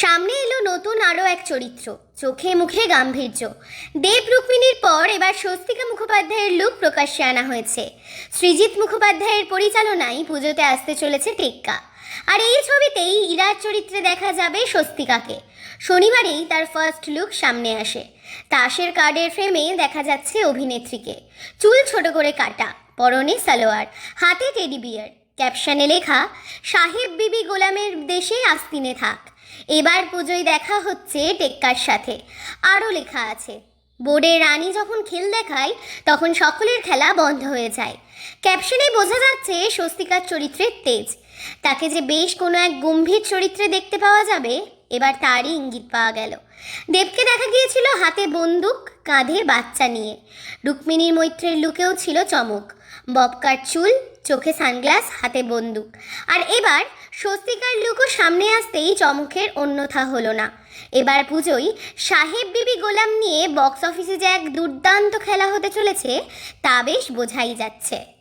সামনে এলো নতুন আরও এক চরিত্র, চোখে মুখে গাম্ভীর্য। দেব রুক্মিণীর পর এবার স্বস্তিকা মুখোপাধ্যায়ের লুক প্রকাশ্যে আনা হয়েছে। সৃজিত মুখোপাধ্যায়ের পরিচালনায় পুজোতে আসতে চলেছে টেক্কা। আর এই ছবিতেই ইরার চরিত্রে দেখা যাবে স্বস্তিকাকে। শনিবারেই তার ফার্স্ট লুক সামনে আসে। তাসের কার্ডের ফ্রেমে দেখা যাচ্ছে অভিনেত্রীকে, চুল ছোট করে কাটা, পরনে সালোয়ার, হাতে টেডি বিয়ার, ক্যাপশনে লেখা সাহেব বিবি গোলামের দেশে আস্তিনে থাক। এবার পুজোয় দেখা হচ্ছে টেক্কার সাথে। আরও লেখা আছে, বোর্ডে রানী যখন খেল দেখায় তখন সকলের খেলা বন্ধ হয়ে যায়। ক্যাপশনে বোঝা যাচ্ছে স্বস্তিকার চরিত্রের তেজ। তাকে যে বেশ কোনো এক গম্ভীর চরিত্রে দেখতে পাওয়া যাবে, এবার তারই ইঙ্গিত পাওয়া গেল। দেবকে দেখা গিয়েছিল হাতে বন্দুক, কাঁধে বাচ্চা নিয়ে। রুক্মিণীর মৈত্রের লুকেও ছিল চমক, ববকাট চুল, চোখে সানগ্লাস, হাতে বন্দুক। আর এবার স্বস্তিকার লুকও সামনে আসতেই চমকের অন্যথা হলো না। এবার পুজোয় সাহেব বিবি গোলাম নিয়ে বক্স অফিসে যে এক দুর্দান্ত খেলা হতে চলেছে তা বেশ বোঝাই যাচ্ছে।